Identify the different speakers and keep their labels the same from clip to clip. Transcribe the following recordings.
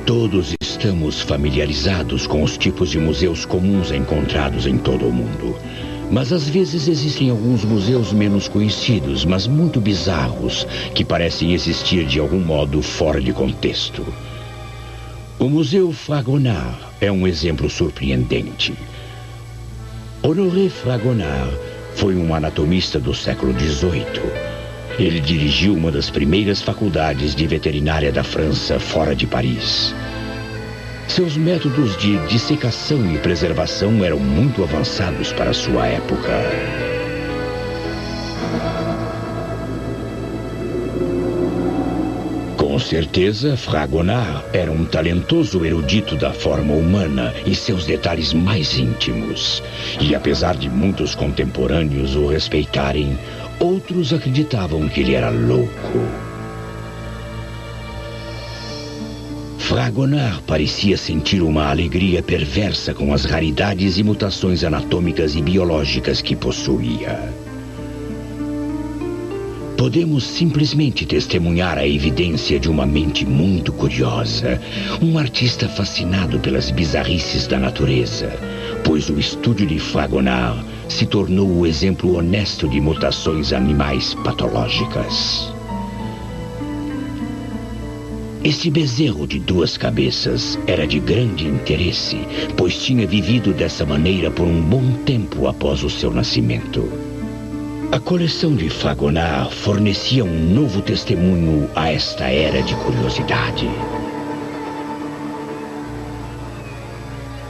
Speaker 1: Todos estamos familiarizados com os tipos de museus comuns encontrados em todo o mundo. Mas às vezes existem alguns museus menos conhecidos, mas muito bizarros, que parecem existir de algum modo fora de contexto. O Museu Fragonard é um exemplo surpreendente. Honoré Fragonard foi um anatomista do século XVIII. Ele dirigiu uma das primeiras faculdades de veterinária da França fora de Paris. Seus métodos de dissecação e preservação eram muito avançados para sua época. Com certeza, Fragonard era um talentoso erudito da forma humana e seus detalhes mais íntimos. E apesar de muitos contemporâneos o respeitarem, outros acreditavam que ele era louco. Fragonard parecia sentir uma alegria perversa com as raridades e mutações anatômicas e biológicas que possuía. Podemos simplesmente testemunhar a evidência de uma mente muito curiosa, um artista fascinado pelas bizarrices da natureza, pois o estúdio de Fragonard se tornou o exemplo honesto de mutações animais patológicas. Esse bezerro de 2 cabeças era de grande interesse, pois tinha vivido dessa maneira por um bom tempo após o seu nascimento. A coleção de Fragonard fornecia um novo testemunho a esta era de curiosidade.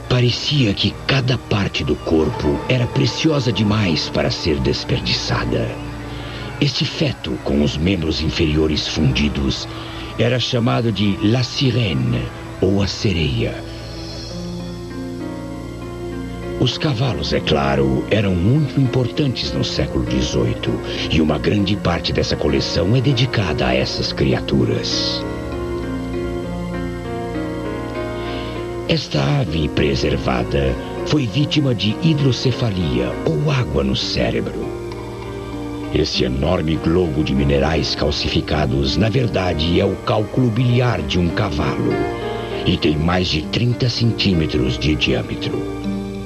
Speaker 1: Parecia que cada parte do corpo era preciosa demais para ser desperdiçada. Este feto, com os membros inferiores fundidos, era chamado de La Sirène, ou a sereia. Os cavalos, é claro, eram muito importantes no século XVIII, e uma grande parte dessa coleção é dedicada a essas criaturas. Esta ave preservada foi vítima de hidrocefalia, ou água no cérebro. Esse enorme globo de minerais calcificados, na verdade, é o cálculo biliar de um cavalo, e tem mais de 30 centímetros de diâmetro.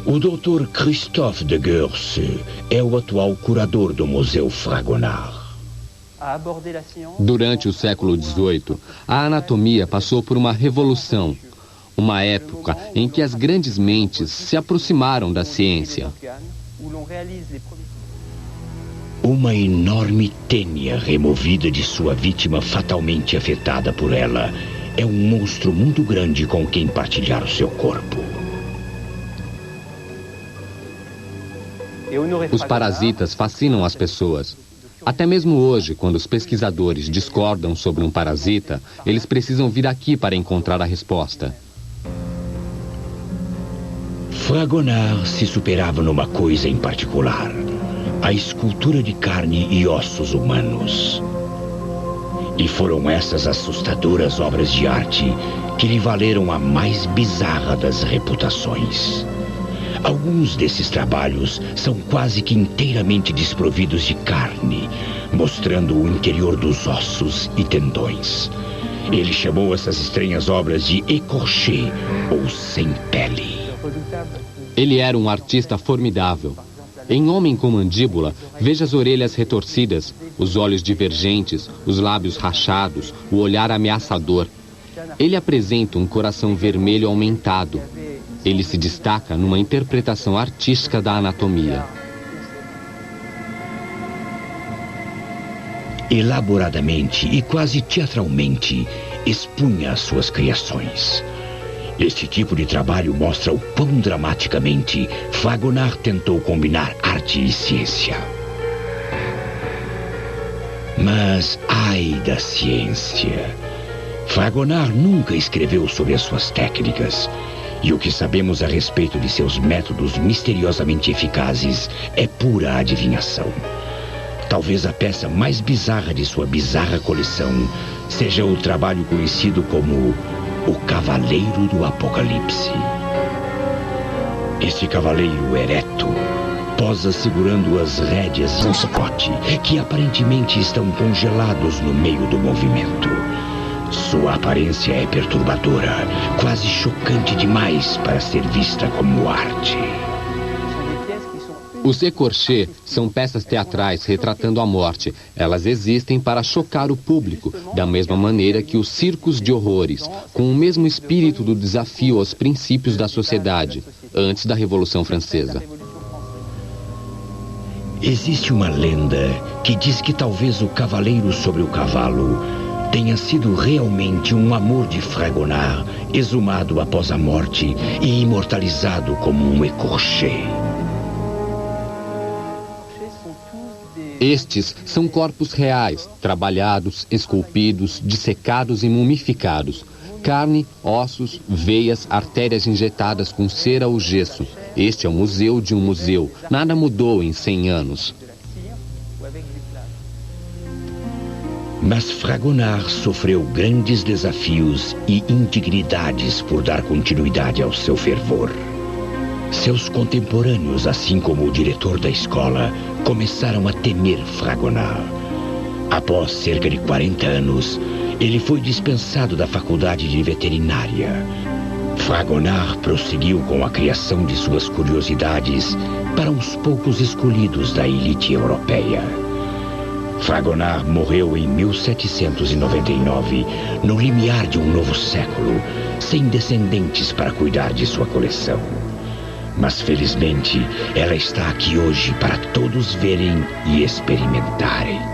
Speaker 1: O Dr. Christophe de Geurse é o atual curador do Museu Fragonard.
Speaker 2: Durante o século XVIII, a anatomia passou por uma revolução, uma época em que as grandes mentes se aproximaram da ciência.
Speaker 1: Uma enorme tênia removida de sua vítima fatalmente afetada por ela é um monstro muito grande com quem partilhar o seu corpo.
Speaker 2: Os parasitas fascinam as pessoas. Até mesmo hoje, quando os pesquisadores discordam sobre um parasita, eles precisam vir aqui para encontrar a resposta.
Speaker 1: Fragonard se superava numa coisa em particular: a escultura de carne e ossos humanos. E foram essas assustadoras obras de arte que lhe valeram a mais bizarra das reputações. Alguns desses trabalhos são quase que inteiramente desprovidos de carne, mostrando o interior dos ossos e tendões. Ele chamou essas estranhas obras de écorché, ou sem pele.
Speaker 2: Ele era um artista formidável. Em Homem com Mandíbula, veja as orelhas retorcidas, os olhos divergentes, os lábios rachados, o olhar ameaçador. Ele apresenta um coração vermelho aumentado. Ele se destaca numa interpretação artística da anatomia.
Speaker 1: Elaboradamente e quase teatralmente, expunha as suas criações. Este tipo de trabalho mostra o quão dramaticamente Fragonard tentou combinar arte e ciência. Mas ai da ciência! Fragonard nunca escreveu sobre as suas técnicas. E o que sabemos a respeito de seus métodos misteriosamente eficazes é pura adivinhação. Talvez a peça mais bizarra de sua bizarra coleção seja o trabalho conhecido como o Cavaleiro do Apocalipse. Este cavaleiro ereto posa segurando as rédeas de um chicote que aparentemente estão congelados no meio do movimento. Sua aparência é perturbadora, quase chocante demais para ser vista como arte.
Speaker 2: Os écorchés são peças teatrais retratando a morte. Elas existem para chocar o público, da mesma maneira que os circos de horrores, com o mesmo espírito do desafio aos princípios da sociedade, antes da Revolução Francesa.
Speaker 1: Existe uma lenda que diz que talvez o cavaleiro sobre o cavalo tenha sido realmente um amor de Fragonard, exumado após a morte e imortalizado como um écorché.
Speaker 2: Estes são corpos reais, trabalhados, esculpidos, dissecados e mumificados. Carne, ossos, veias, artérias injetadas com cera ou gesso. Este é o museu de um museu. Nada mudou em 100 anos.
Speaker 1: Mas Fragonard sofreu grandes desafios e indignidades por dar continuidade ao seu fervor. Seus contemporâneos, assim como o diretor da escola, começaram a temer Fragonard. Após cerca de 40 anos, ele foi dispensado da faculdade de veterinária. Fragonard prosseguiu com a criação de suas curiosidades para uns poucos escolhidos da elite europeia. Fragonard morreu em 1799, no limiar de um novo século, sem descendentes para cuidar de sua coleção. Mas felizmente ela está aqui hoje para todos verem e experimentarem.